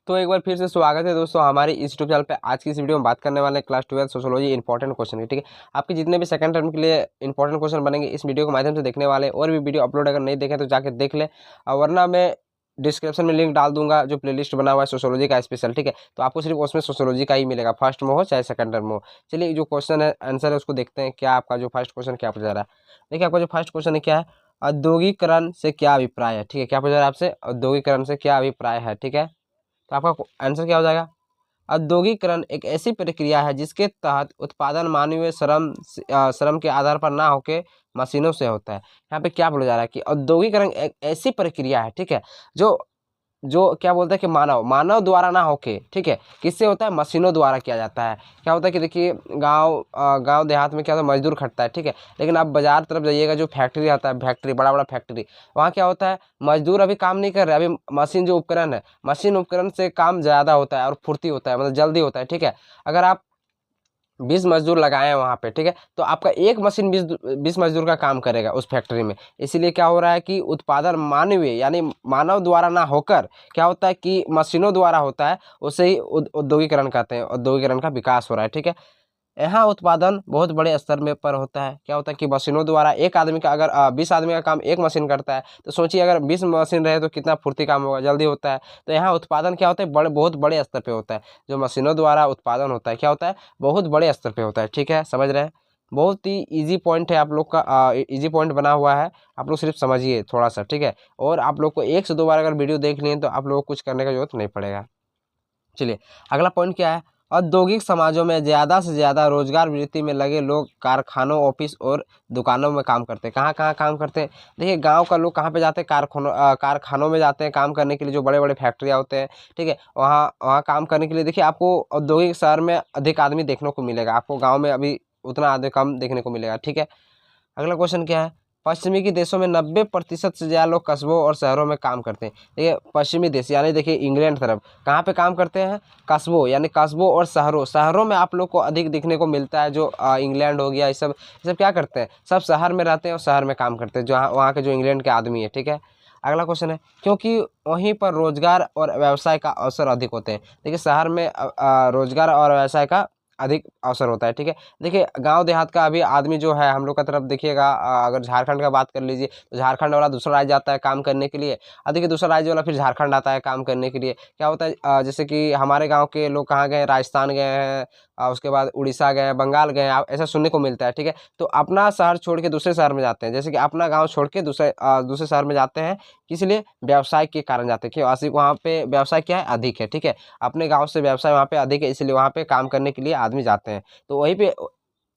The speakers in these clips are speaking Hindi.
तो एक बार फिर से स्वागत है दोस्तों हमारे इस यूट्यूब चैनल पे। आज की इस वीडियो में बात करने वाले हैं क्लास 12 सोशियोलॉजी इंपॉर्टेंट क्वेश्चन की। ठीक है, आपके जितने भी सेकंड टर्म के लिए इंपॉर्टेंट क्वेश्चन बनेंगे इस वीडियो के माध्यम से देखने वाले हैं। और भी वीडियो अपलोड अगर नहीं देखें तो जाके देख ले, और वरना मैं डिस्क्रिप्शन में लिंक डाल दूंगा जो प्लेलिस्ट बना हुआ है सोशियोलॉजी का स्पेशल। ठीक है, तो आपको सिर्फ उसमें सोशियोलॉजी का ही मिलेगा, फर्स्ट में हो चाहे सेकंड टर्म में हो। चलिए जो क्वेश्चन है आंसर है उसको देखते हैं। क्या आपका जो फर्स्ट क्वेश्चन क्या पूछा जा रहा है, देखिए आपका जो फर्स्ट क्वेश्चन है क्या है, औद्योगिकरण से क्या अभिप्राय है। ठीक है, क्या पूछा जा रहा है आपसे, औद्योगिकरण से क्या अभिप्राय है। ठीक है, तो आपका आंसर क्या हो जाएगा, औद्योगिकरण एक ऐसी प्रक्रिया है जिसके तहत उत्पादन मानवीय श्रम के आधार पर ना होके मशीनों से होता है। यहाँ पे क्या बोला जा रहा है कि औद्योगिकरण एक ऐसी प्रक्रिया है, ठीक है, जो जो क्या बोलते हैं कि मानव द्वारा ना होके, ठीक है, किससे होता है, मशीनों द्वारा किया जाता है। क्या होता है कि देखिए गांव देहात में क्या होता है, मजदूर खटता है, ठीक है, लेकिन आप बाजार तरफ जाइएगा, जो फैक्ट्री आता है, फैक्ट्री बड़ा बड़ा फैक्ट्री, वहाँ क्या होता है, मजदूर अभी काम नहीं कर रहे, अभी मशीन जो उपकरण है, मशीन उपकरण से काम ज़्यादा होता है और फुर्ती होता है, मतलब जल्दी होता है। ठीक है, अगर आप 20 मजदूर लगाए हैं वहाँ पे, ठीक है, तो आपका एक मशीन 20 मजदूर का काम करेगा उस फैक्ट्री में। इसीलिए क्या हो रहा है कि उत्पादन मानवीय यानी मानव द्वारा ना होकर क्या होता है कि मशीनों द्वारा होता है, उसे ही औद्योगिकरण कहते हैं, औद्योगिकरण का विकास हो रहा है। ठीक है, यहाँ उत्पादन बहुत बड़े स्तर में पर होता है। क्या होता है कि मशीनों द्वारा एक आदमी का अगर 20 आदमी का काम एक मशीन करता है, तो सोचिए अगर 20 मशीन रहे तो कितना फुर्ती काम होगा, जल्दी होता है। तो यहाँ उत्पादन क्या होता है, बहुत बड़े स्तर पे होता है। जो मशीनों द्वारा उत्पादन होता है क्या होता है, बहुत बड़े स्तर पे होता है। ठीक है, समझ रहे हैं, बहुत ही ईजी पॉइंट है आप लोग का, ईजी पॉइंट बना हुआ है, आप लोग सिर्फ समझिए थोड़ा सा। ठीक है, और आप लोग को 1 से 2 बार अगर वीडियो देख लिए तो आप लोग को कुछ करने का जरूरत नहीं पड़ेगा। चलिए अगला पॉइंट क्या है, औद्योगिक समाजों में ज़्यादा से ज़्यादा रोजगार वृत्ति में लगे लोग कारखानों, ऑफिस और दुकानों में काम करते हैं। कहाँ कहाँ काम करते हैं, देखिए गांव का लोग कहाँ पे जाते हैं, कारखानों में जाते हैं काम करने के लिए, जो बड़े बड़े फैक्ट्रियाँ होते हैं। ठीक है, वहाँ वहाँ काम करने के लिए देखिए आपको औद्योगिक शहर में अधिक आदमी देखने को मिलेगा, आपको गाँव में अभी उतना आदमी कम देखने को मिलेगा। ठीक है, अगला क्वेश्चन क्या है, पश्चिमी के देशों में 90% से ज़्यादा लोग कस्बों और शहरों में काम करते हैं। देखिए पश्चिमी देश यानी देखिए इंग्लैंड तरफ कहाँ पे काम करते हैं, कस्बों यानी कस्बों और शहरों में आप लोग को अधिक दिखने को मिलता है। जो इंग्लैंड हो गया, ये सब क्या करते हैं, सब शहर में रहते हैं और शहर में काम करते हैं, जो वहाँ के जो इंग्लैंड के आदमी है। ठीक है, अगला क्वेश्चन है, क्योंकि वहीं पर रोजगार और व्यवसाय का अवसर अधिक होते हैं। देखिए शहर में रोजगार और व्यवसाय का अधिक अवसर होता है। ठीक है, देखिए गांव देहात का अभी आदमी जो है हम लोग का तरफ देखिएगा, अगर झारखंड का बात कर लीजिए तो झारखंड वाला दूसरा राज्य आता है काम करने के लिए, देखिए दूसरा राज्य वाला फिर झारखंड आता है काम करने के लिए। क्या होता है, जैसे कि हमारे गांव के लोग कहाँ गए, राजस्थान गए हैं, उसके बाद उड़ीसा गए हैं, बंगाल गए हैं, ऐसा सुनने को मिलता है। ठीक है, तो अपना शहर छोड़ के दूसरे शहर में जाते हैं, जैसे कि अपना गाँव छोड़ के दूसरे शहर में जाते हैं, किस लिए, व्यवसाय के कारण जाते हैं, क्यों, वहाँ पे व्यवसाय क्या है, अधिक है। ठीक है, अपने गांव से व्यवसाय वहाँ पे अधिक है, इसलिए वहाँ पे काम करने के लिए आदमी जाते हैं। तो वहीं पे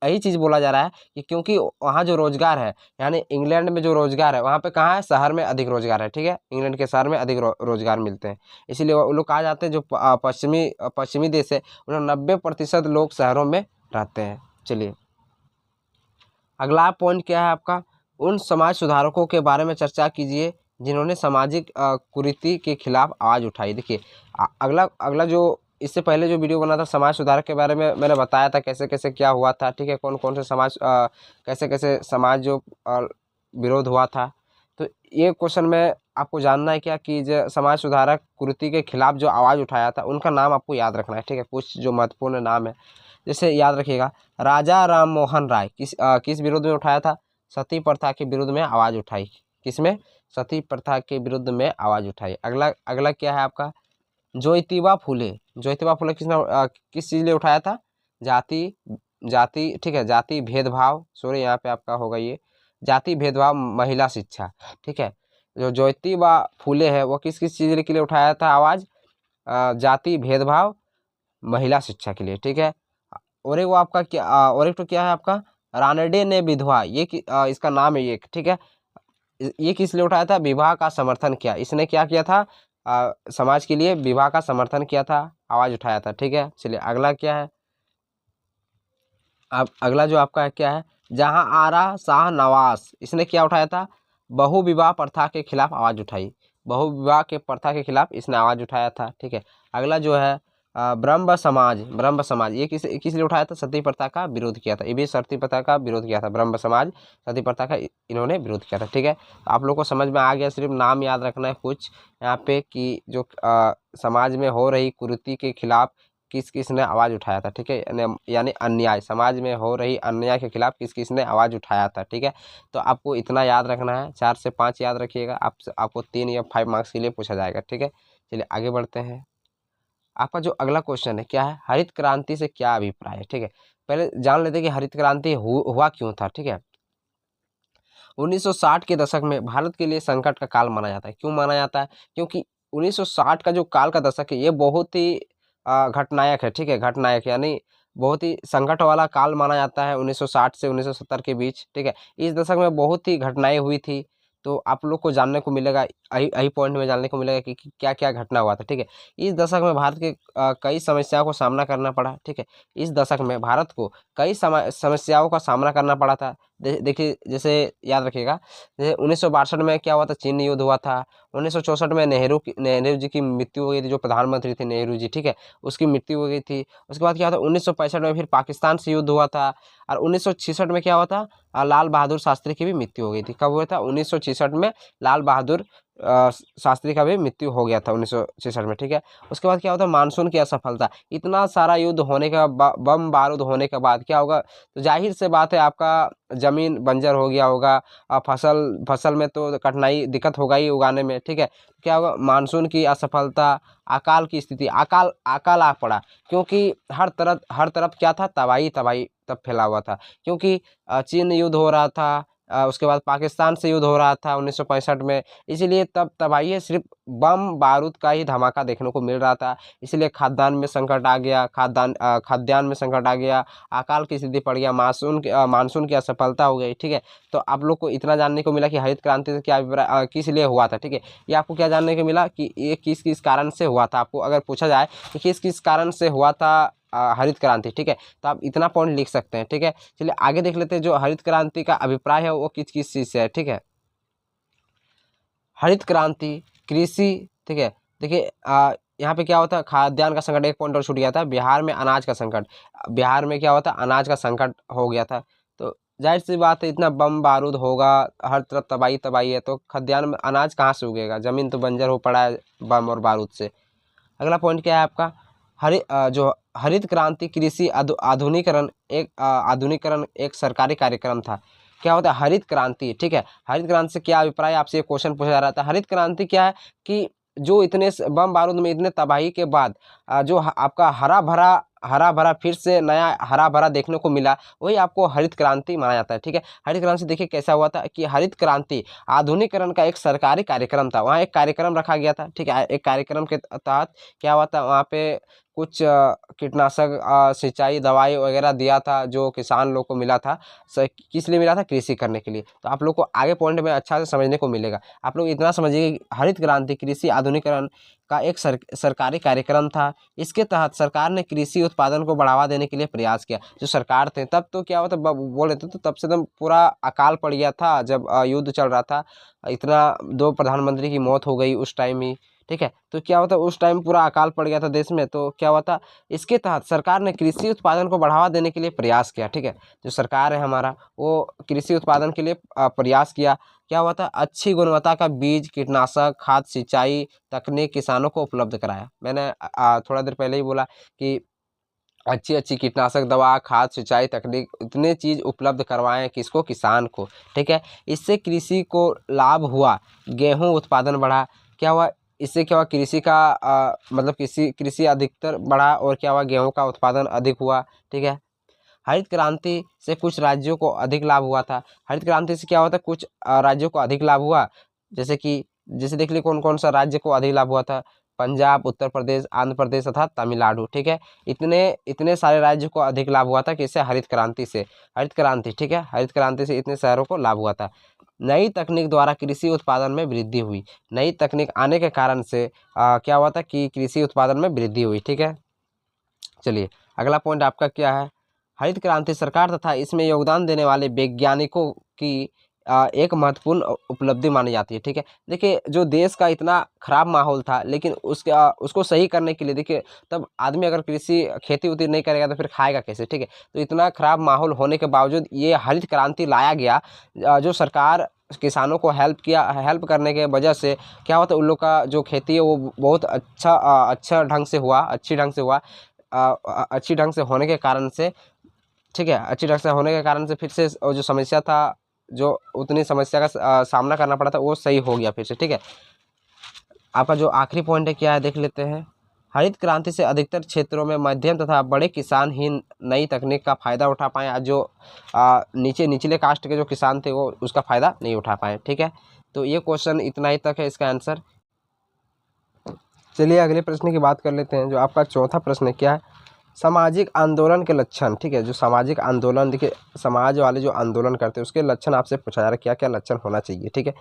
यही चीज़ बोला जा रहा है कि क्योंकि वहाँ जो रोजगार है, यानी इंग्लैंड में जो रोजगार है वहाँ पे कहाँ है, शहर में अधिक रोजगार है। ठीक है, इंग्लैंड के शहर में अधिक रोजगार मिलते हैं, इसीलिए वो लोग कहा जाते हैं जो पश्चिमी देश है, उन्हें 90% लोग शहरों में रहते हैं। चलिए अगला पॉइंट क्या है आपका, उन समाज सुधारकों के बारे में चर्चा कीजिए जिन्होंने सामाजिक कुरीति के खिलाफ आवाज़ उठाई। देखिए अगला अगला जो इससे पहले जो वीडियो बना था समाज सुधारक के बारे में, मैंने बताया था कैसे कैसे क्या हुआ था। ठीक है, कौन कौन से समाज कैसे कैसे समाज जो विरोध हुआ था। तो ये क्वेश्चन में आपको जानना है क्या कि जो समाज सुधारक कुरीति के खिलाफ जो आवाज़ उठाया था उनका नाम आपको याद रखना है। ठीक है, कुछ जो महत्वपूर्ण नाम है जैसे याद रखिएगा, राजा राम मोहन राय किस विरोध में उठाया था, सती प्रथा के विरुद्ध में आवाज़ उठाई। किसमें, सती प्रथा के विरुद्ध में आवाज़ उठाई। अगला अगला क्या है आपका, ज्योतिबा फुले किसने किस चीज़ लिए उठाया था, जाति जाति ठीक है, जाति भेदभाव, सॉरी यहाँ पे आपका होगा ये, जाति भेदभाव, महिला शिक्षा। ठीक है, जो ज्योतिबा फुले है वो किस किस चीज़ के लिए उठाया था आवाज़, जाति भेदभाव, महिला शिक्षा के लिए। ठीक है, और एक वो आपका क्या और एक तो क्या है आपका, रानडे ने विधवा, इसका नाम है ये। ठीक है, ये किस लिए उठाया था, विवाह का समर्थन किया, इसने क्या किया था, समाज के लिए विवाह का समर्थन किया था, आवाज़ उठाया था। ठीक है, चलिए अगला क्या है, अब अगला जो आपका है क्या है, जहां आरा शाह नवाज, इसने क्या उठाया था, बहु विवाह प्रथा के खिलाफ आवाज़ उठाई, बहु विवाह के प्रथा के खिलाफ इसने आवाज़ उठाया था। ठीक है, अगला जो है ब्रह्म समाज ये किस लिए उठाया था? सती प्रथा का विरोध किया था। ये भी सती प्रथा का विरोध किया था। ब्रह्म समाज सती प्रथा का इन्होंने विरोध किया था। ठीक है, तो आप लोग को समझ में आ गया। सिर्फ नाम याद रखना है कुछ यहाँ पे कि जो समाज में हो रही कुरीति के खिलाफ किस किस ने आवाज़ उठाया था। ठीक है, यानी अन्याय, समाज में हो रही अन्याय के खिलाफ किस किस ने आवाज़ उठाया था। ठीक है, तो आपको इतना याद रखना है, 4 से 5 याद रखिएगा। आपको 3 या 5 मार्क्स के लिए पूछा जाएगा। ठीक है, चलिए आगे बढ़ते हैं। आपका जो अगला क्वेश्चन है क्या है? हरित क्रांति से क्या अभिप्राय है? ठीक है, पहले जान लेते हैं कि हरित क्रांति हुआ क्यों था। ठीक है, 1960 के दशक में भारत के लिए संकट का काल माना जाता है। क्यों माना जाता है? क्योंकि 1960 का जो काल का दशक है ये बहुत ही घटनायक है। ठीक है, घटनायक यानी बहुत ही संकट वाला काल माना जाता है 1960 से 1970 के बीच। ठीक है, इस दशक में बहुत ही घटनाएं हुई थी। तो आप लोग को जानने को मिलेगा, यही पॉइंट में जानने को मिलेगा कि क्या क्या घटना हुआ था। ठीक है, इस दशक में भारत के कई समस्याओं को सामना करना पड़ा। ठीक है, इस दशक में भारत को कई समस्याओं का सामना करना पड़ा था। देखिए, जैसे याद रखिएगा, जैसे 1962 में क्या हुआ था? चीन युद्ध हुआ था। 1964 में नेहरू जी की मृत्यु हो गई थी, जो प्रधानमंत्री थे नेहरू जी। ठीक है, उसकी मृत्यु हो गई थी। उसके बाद क्या हुआ था? 1965 में फिर पाकिस्तान से युद्ध हुआ था। और 1966 में क्या हुआ था? लाल बहादुर शास्त्री की भी मृत्यु हो गई थी। कब हुआ था? 1966 में लाल बहादुर शास्त्री का भी मृत्यु हो गया था 1966 में। ठीक है, उसके बाद क्या होता है? मानसून की असफलता। इतना सारा युद्ध होने का बम बारूद होने के बाद क्या होगा? तो जाहिर से बात है आपका जमीन बंजर हो गया होगा। फसल में तो कठिनाई दिक्कत होगा ही उगाने में। ठीक है, क्या होगा? मानसून की असफलता, अकाल की स्थिति, अकाल आ पड़ा। क्योंकि हर तरफ क्या था? तबाही तबाही तब फैला हुआ था। क्योंकि चीन युद्ध हो रहा था, उसके बाद पाकिस्तान से युद्ध हो रहा था 1965 में। इसीलिए तब तबाही है, सिर्फ बम बारूद का ही धमाका देखने को मिल रहा था। इसलिए खाद्यान्न में संकट आ गया, खाद्यान्न में संकट आ गया, अकाल की स्थिति पड़ गया, मानसून की असफलता हो गई। ठीक है, तो आप लोग को इतना जानने को मिला कि हरित क्रांति से क्या अभिप्राय, किस लिए हुआ था। ठीक है, ये आपको क्या जानने को मिला कि ये किस किस कारण से हुआ था। आपको अगर पूछा जाए कि किस किस कारण से हुआ था हरित क्रांति, ठीक है, तो आप इतना पॉइंट लिख सकते हैं। ठीक है, चलिए आगे देख लेते हैं जो हरित क्रांति का अभिप्राय है वो किस किस चीज़ से है। ठीक है, हरित क्रांति कृषि। ठीक है, देखिए यहाँ पे क्या होता है? खाद्यान्न का संकट, एक पॉइंट और छूट गया था, बिहार में अनाज का संकट। बिहार में क्या होता है? अनाज का संकट हो गया था। तो जाहिर सी बात है, इतना बम बारूद होगा, हर तरफ तबाही तबाही है, तो खाद्यान्न में अनाज कहाँ से उगेगा? जमीन तो बंजर हो पड़ा है बम और बारूद से। अगला पॉइंट क्या है आपका? जो हरित क्रांति कृषि आधुनिकरण एक सरकारी कार्यक्रम था। क्या होता है हरित क्रांति? ठीक है, हरित क्रांति से क्या अभिप्राय, आपसे एक क्वेश्चन पूछा जा रहा था। हरित क्रांति क्या है कि जो इतने बम बारूद में इतने तबाही के बाद जो आपका हरा भरा फिर से नया हरा भरा देखने को मिला, वही आपको हरित क्रांति माना जाता है। ठीक है, हरित क्रांति देखिए कैसा हुआ था कि हरित क्रांति आधुनिकरण का एक सरकारी कार्यक्रम था। वहाँ एक कार्यक्रम रखा गया था। ठीक है, एक कार्यक्रम के तहत क्या हुआ था? वहाँ पे कुछ कीटनाशक सिंचाई दवाई वगैरह दिया था, जो किसान लोग को मिला था। किस लिए मिला था? कृषि करने के लिए। तो आप लोग को आगे पॉइंट में अच्छा से समझने को मिलेगा। आप लोग इतना समझिए कि हरित क्रांति कृषि आधुनिकरण का एक सरकारी कार्यक्रम था। इसके तहत सरकार ने कृषि उत्पादन को बढ़ावा देने के लिए प्रयास किया। जो सरकार थे तब तो क्या होता बोल रहे थे, तो तब से एकदम पूरा अकाल पड़ गया था जब युद्ध चल रहा था। इतना 2 प्रधानमंत्री की मौत हो गई उस टाइम ही। ठीक है, तो क्या होता उस टाइम पूरा अकाल पड़ गया था देश में। तो क्या हुआ था? इसके तहत सरकार ने कृषि उत्पादन को बढ़ावा देने के लिए प्रयास किया। ठीक है, जो सरकार है हमारा वो कृषि उत्पादन के लिए प्रयास किया। क्या हुआ था? अच्छी गुणवत्ता का बीज, कीटनाशक, खाद, सिंचाई तकनीक किसानों को उपलब्ध कराया। मैंने थोड़ा देर पहले ही बोला कि अच्छी अच्छी कीटनाशक दवा, खाद, सिंचाई तकनीक, इतने चीज़ उपलब्ध करवाएं किसको? किसान को। ठीक है, इससे कृषि को लाभ हुआ, गेहूं उत्पादन बढ़ा। क्या हुआ? इससे क्या हुआ? कृषि का मतलब कृषि अधिकतर बढ़ा, और क्या हुआ? गेहूं का उत्पादन अधिक हुआ। ठीक है, हरित क्रांति से कुछ राज्यों को अधिक लाभ हुआ था। हरित क्रांति से क्या होता है? कुछ राज्यों को अधिक लाभ हुआ, जैसे देख लीजिए कौन कौन सा राज्य को अधिक लाभ हुआ था। पंजाब, उत्तर प्रदेश, आंध्र प्रदेश तथा तमिलनाडु। ठीक है, इतने इतने सारे राज्यों को अधिक लाभ हुआ था किससे? हरित क्रांति से। हरित क्रांति, ठीक है, हरित क्रांति से इतने शहरों को लाभ हुआ था। नई तकनीक द्वारा कृषि उत्पादन में वृद्धि हुई। नई तकनीक आने के कारण से क्या हुआ था कि कृषि उत्पादन में वृद्धि हुई। ठीक है, चलिए अगला पॉइंट आपका क्या है? हरित क्रांति सरकार तथा इसमें योगदान देने वाले वैज्ञानिकों की एक महत्वपूर्ण उपलब्धि मानी जाती है। ठीक है, देखिए जो देश का इतना खराब माहौल था, लेकिन उसको सही करने के लिए देखिए, तब आदमी अगर कृषि खेती उती नहीं करेगा तो फिर खाएगा कैसे। ठीक है, तो इतना खराब माहौल होने के बावजूद ये हरित क्रांति लाया गया, जो सरकार किसानों को हेल्प करने के वजह से क्या होता है, उन लोग का जो खेती है वो बहुत अच्छा ढंग से हुआ, अच्छी ढंग से होने के कारण से, ठीक है, अच्छी ढंग से होने के कारण से फिर से जो समस्या था, जो उतनी समस्या का सामना करना पड़ा था, वो सही हो गया फिर से। ठीक है, आपका जो आखिरी पॉइंट है क्या है देख लेते हैं। हरित क्रांति से अधिकतर क्षेत्रों में मध्यम तथा बड़े किसान ही नई तकनीक का फायदा उठा पाए, आज जो निचले कास्ट के जो किसान थे वो उसका फायदा नहीं उठा पाए। ठीक है, तो ये क्वेश्चन इतना ही तक है इसका आंसर। चलिए अगले प्रश्न की बात कर लेते हैं। जो आपका चौथा प्रश्न है क्या है, सामाजिक आंदोलन के लक्षण। ठीक है, जो सामाजिक आंदोलन, देखिए समाज वाले जो आंदोलन करते हैं उसके लक्षण आपसे पूछा जा रहा है, क्या क्या लक्षण होना चाहिए। ठीक है,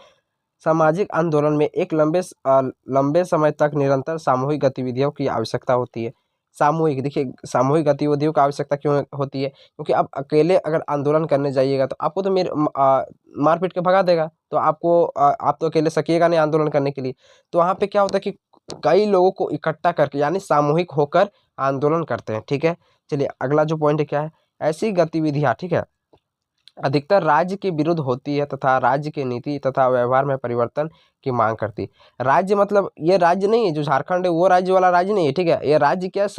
सामाजिक आंदोलन में एक लंबे समय तक निरंतर सामूहिक गतिविधियों की आवश्यकता होती है। सामूहिक, देखिए सामूहिक गतिविधियों की आवश्यकता क्यों होती है, क्योंकि आप अकेले अगर आंदोलन करने जाइएगा तो आपको तो मार पीट के भगा देगा, तो आप तो अकेले सकिएगा नहीं आंदोलन करने के लिए। तो वहाँ पे क्या होता है कि कई लोगों को इकट्ठा करके, यानी सामूहिक होकर आंदोलन करते हैं। ठीक है, चलिए अगला जो पॉइंट है क्या है, ऐसी गतिविधियाँ, ठीक है, अधिकतर राज्य के विरुद्ध होती है तथा राज्य की नीति तथा व्यवहार में परिवर्तन की मांग करती है। राज्य मतलब ये राज्य नहीं है, जो झारखंड है वो राज्य वाला राज्य नहीं है। ठीक है, ये राज्य क्या है,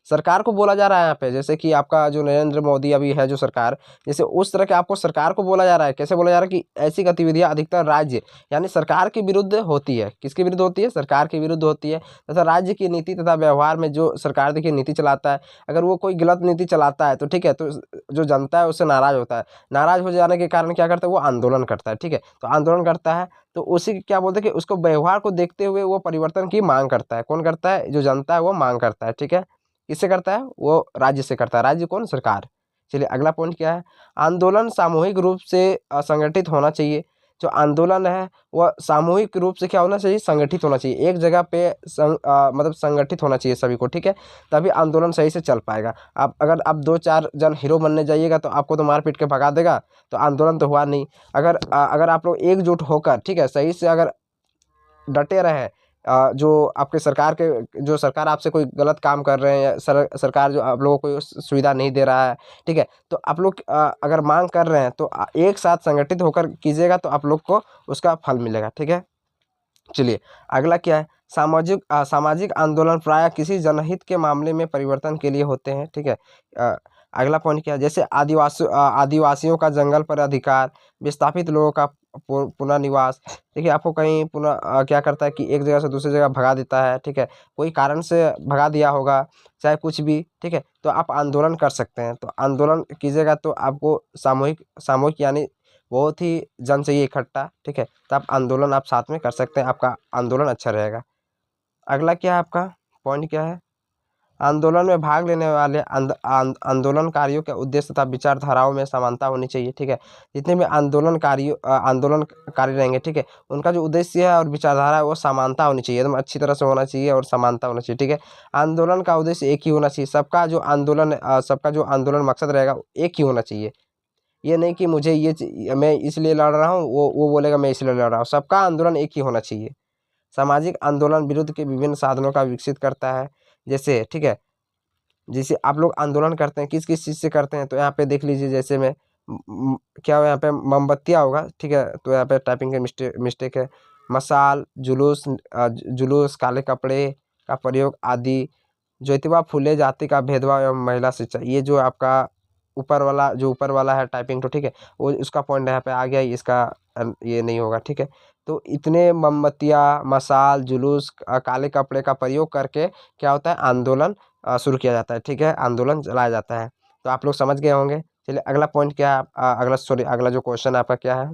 सरकार को बोला जा रहा है यहाँ पे। जैसे कि आपका जो नरेंद्र मोदी अभी है जो सरकार, जैसे उस तरह के आपको सरकार को बोला जा रहा है। कैसे बोला जा रहा है कि ऐसी गतिविधियां अधिकतर राज्य, यानी सरकार के विरुद्ध होती है। किसके विरुद्ध होती है, सरकार के विरुद्ध होती है, तथा राज्य की नीति तथा व्यवहार में, जो सरकार देखिए नीति चलाता है, अगर वो कोई गलत नीति चलाता है तो ठीक है, तो जो जनता है उससे नाराज होता है। नाराज हो जाने के कारण क्या करता है, वो आंदोलन करता है। ठीक है, तो आंदोलन करता है तो उसी क्या बोलते हैं कि उसको व्यवहार को देखते हुए वो परिवर्तन की मांग करता है। कौन करता है, जो जनता है वो मांग करता है। ठीक है, किससे करता है, वो राज्य से करता है। राज्य कौन, सरकार। चलिए अगला पॉइंट क्या है, आंदोलन सामूहिक रूप से संगठित होना चाहिए। जो आंदोलन है वह सामूहिक रूप से क्या होना चाहिए, संगठित होना चाहिए। एक जगह पे मतलब संगठित होना चाहिए सभी को। ठीक है, तभी आंदोलन सही से चल पाएगा। आप 2-4 जन हीरो बनने जाइएगा तो आपको तो मार पीट के भगा देगा, तो आंदोलन तो हुआ नहीं। अगर आप लोग एकजुट होकर, ठीक है, सही से अगर डटे रहें, जो आपके जो सरकार आपसे कोई गलत काम कर रहे हैं, सरकार जो आप लोगों को सुविधा नहीं दे रहा है, ठीक है, तो आप लोग अगर मांग कर रहे हैं तो एक साथ संगठित होकर कीजिएगा तो आप लोग को उसका फल मिलेगा। ठीक है, चलिए अगला क्या है, सामाजिक आंदोलन प्रायः किसी जनहित के मामले में परिवर्तन के लिए होते हैं। ठीक है, अगला पॉइंट क्या है, जैसे आदिवासियों का जंगल पर अधिकार, विस्थापित लोगों का पुनर्निवास। देखिए आपको कहीं क्या करता है कि एक जगह से दूसरी जगह भगा देता है। ठीक है, कोई कारण से भगा दिया होगा, चाहे कुछ भी। ठीक है, तो आप आंदोलन कर सकते हैं। तो आंदोलन कीजिएगा तो आपको सामूहिक सामूहिक यानी बहुत ही जन चाहिए इकट्ठा। ठीक है, तो आप साथ में कर सकते हैं, आपका आंदोलन अच्छा रहेगा। अगला क्या है, आपका पॉइंट क्या है, आंदोलन में भाग लेने वाले आंदोलनकारियों के उद्देश्य तथा विचारधाराओं में समानता होनी चाहिए। ठीक है, जितने भी आंदोलनकारी रहेंगे, ठीक है, उनका जो उद्देश्य है और विचारधारा है वो समानता होनी चाहिए, एकदम अच्छी तरह से होना चाहिए और समानता होना चाहिए। ठीक है, आंदोलन का उद्देश्य एक ही होना चाहिए। सबका जो आंदोलन मकसद रहेगा एक ही होना चाहिए। ये नहीं कि मुझे मैं इसलिए लड़ रहा हूँ, वो बोलेगा मैं इसलिए लड़ रहा हूँ। सबका आंदोलन एक ही होना चाहिए। सामाजिक आंदोलन विरुद्ध के विभिन्न साधनों का विकसित करता है। जैसे, ठीक है, जैसे आप लोग आंदोलन करते हैं किस किस चीज़ से करते हैं, तो यहाँ पे देख लीजिए। जैसे में क्या हो, यहाँ पे मोमबत्तियाँ होगा। ठीक है, तो यहाँ पे टाइपिंग के मिस्टेक है। मशाल, जुलूस, काले कपड़े का प्रयोग आदि। ज्योतिबा फुले जाति का भेदभाव एवं महिला शिक्षा, ये जो आपका ऊपर वाला है टाइपिंग, तो ठीक है, वो उसका पॉइंट यहाँ पे आ गया, इसका ये नहीं होगा। ठीक है, तो इतने मोमबत्तियाँ, मशाल, जुलूस, काले कपड़े का प्रयोग करके क्या होता है, आंदोलन शुरू किया जाता है। ठीक है, आंदोलन चलाया जाता है। तो आप लोग समझ गए होंगे। चलिए अगला पॉइंट क्या है, अगला जो क्वेश्चन आपका क्या है,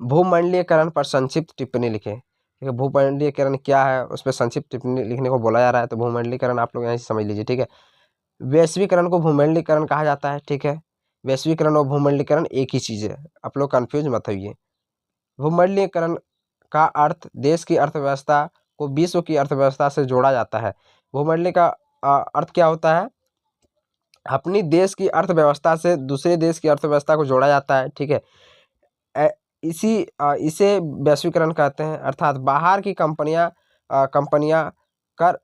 भूमंडलीयकरण पर संक्षिप्त टिप्पणी लिखें। ठीक है, भूमंडलीयकरण क्या है, उस पर संक्षिप्त टिप्पणी लिखने को बोला जा रहा है। तो भूमंडलीकरण आप लोग यहाँ से समझ लीजिए। ठीक है, वैश्वीकरण को भूमंडलीकरण कहा जाता है। ठीक है, वैश्वीकरण और भूमंडलीकरण एक ही चीज़ है, आप लोग कंफ्यूज मत होइए। भूमंडलीकरण का अर्थ देश की अर्थव्यवस्था को विश्व की अर्थव्यवस्था से जोड़ा जाता है। भूमंडलीय का अर्थ क्या होता है, अपनी देश की अर्थव्यवस्था से दूसरे देश की अर्थव्यवस्था को जोड़ा जाता है। ठीक है, इसे वैश्वीकरण कहते हैं, अर्थात बाहर की कंपनियां कर,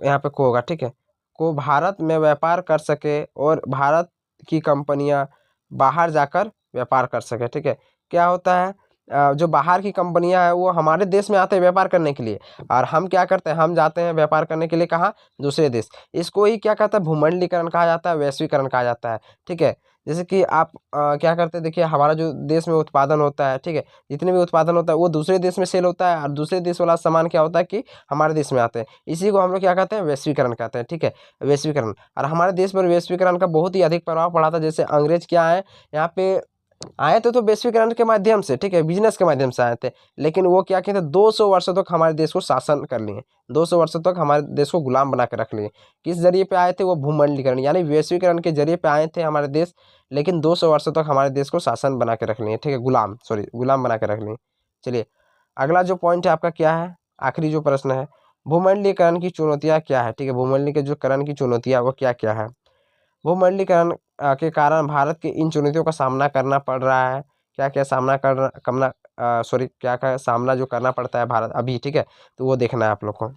यहाँ पे को होगा, ठीक है, को भारत में व्यापार कर सके और भारत की कंपनियां बाहर जाकर व्यापार कर सके, ठीक है। क्या होता है, जो बाहर की कंपनियां हैं वो हमारे देश में आते हैं व्यापार करने के लिए, और हम क्या करते हैं, हम जाते हैं व्यापार करने के लिए कहाँ, दूसरे देश। इसको ही क्या कहता है, भूमंडलीकरण कहा जाता है, वैश्वीकरण कहा जाता है, ठीक है। जैसे कि आप क्या करते हैं, देखिए हमारा जो देश में उत्पादन होता है, ठीक है, जितने भी उत्पादन होता है वो दूसरे देश में सेल होता है, और दूसरे देश वाला सामान क्या होता है कि हमारे देश में आते हैं। इसी को हम लोग क्या कहते हैं, वैश्वीकरण कहते हैं, ठीक है, वैश्वीकरण। और हमारे देश पर वैश्वीकरण का बहुत ही अधिक प्रभाव पड़ा था। जैसे अंग्रेज क्या है, यहाँ पे आए थे तो वैश्वीकरण के माध्यम से, ठीक है, बिजनेस के माध्यम से आए थे, लेकिन वो क्या किए थे, 200 वर्षों तक हमारे देश को शासन कर लिए, 200 वर्षों तक हमारे देश को गुलाम बना के रख लिए। किस जरिए पे आए थे, वो भूमंडलीकरण यानी वैश्वीकरण के जरिए पे आए थे हमारे देश, लेकिन 200 वर्षों तक हमारे देश को शासन बना के रख लिए, ठीक है, गुलाम बना के रख लिए। चलिए अगला जो पॉइंट है आपका क्या है, आखिरी जो प्रश्न है, भूमंडलीकरण की चुनौतियाँ क्या है, ठीक है, भूमंडलीकरण की चुनौतियाँ वो क्या क्या है। भूमंडलीकरण के कारण भारत के इन चुनौतियों का सामना करना पड़ रहा है, क्या क्या सामना करना क्या क्या सामना जो करना पड़ता है भारत अभी, ठीक है, तो वो देखना है आप लोग को।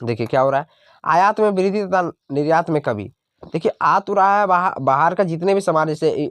देखिए क्या हो रहा है, आयात में वृद्धि तथा निर्यात में कमी। देखिए आ तो रहा है बाहर का जितने भी सामान, जैसे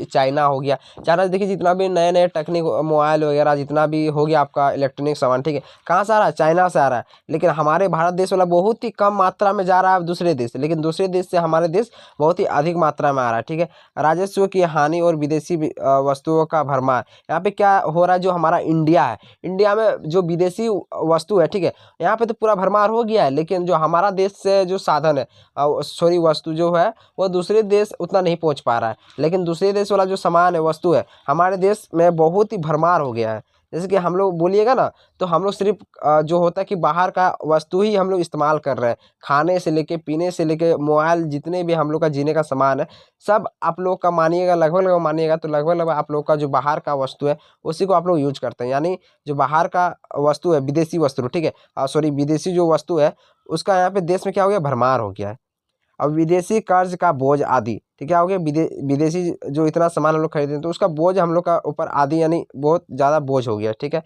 चाइना हो गया, चाइना से देखिए जितना भी नए नए टेक्निक मोबाइल वगैरह जितना भी हो गया आपका इलेक्ट्रॉनिक सामान, ठीक है, कहाँ से आ रहा है, चाइना से आ रहा है। लेकिन हमारे भारत देश वाला बहुत ही कम मात्रा में जा रहा है दूसरे देश से, लेकिन दूसरे देश से हमारे देश बहुत ही अधिक मात्रा में आ रहा है, ठीक है। राजस्व की हानि और विदेशी वस्तुओं का भरमार। यहाँ पे क्या हो रहा है, जो हमारा इंडिया है, इंडिया में जो विदेशी वस्तु है, ठीक है, यहाँ पे तो पूरा भरमार हो गया है, लेकिन जो हमारा देश से जो साधन है, सॉरी वस्तु जो है वो दूसरे देश उतना नहीं पहुंच पा रहा है, लेकिन दूसरे देश वाला जो सामान है, वस्तु है, हमारे देश में बहुत ही भरमार हो गया है। जैसे कि हम लोग बोलिएगा ना, तो हम लोग सिर्फ जो होता है कि बाहर का वस्तु ही हम लोग इस्तेमाल कर रहे हैं, खाने से लेके पीने से लेके मोबाइल, जितने भी हम लोग का जीने का सामान है, सब आप लोग का मानिएगा, लगभग मानिएगा तो लगभग आप लोग का जो बाहर का वस्तु है उसी को आप लोग यूज करते हैं। यानी जो बाहर का वस्तु है, विदेशी वस्तु, ठीक है, सॉरी विदेशी जो वस्तु है उसका यहाँ पे देश में क्या हो गया, भरमार हो गया है। अब विदेशी कर्ज का बोझ आदि, ठीक है, हो गया विदेशी जो इतना सामान हम लोग खरीदते हैं तो उसका बोझ हम लोग का ऊपर आदि, यानी बहुत ज़्यादा बोझ हो गया, ठीक है।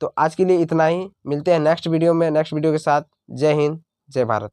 तो आज के लिए इतना ही, मिलते हैं नेक्स्ट वीडियो में, नेक्स्ट वीडियो के साथ। जय हिंद, जय भारत।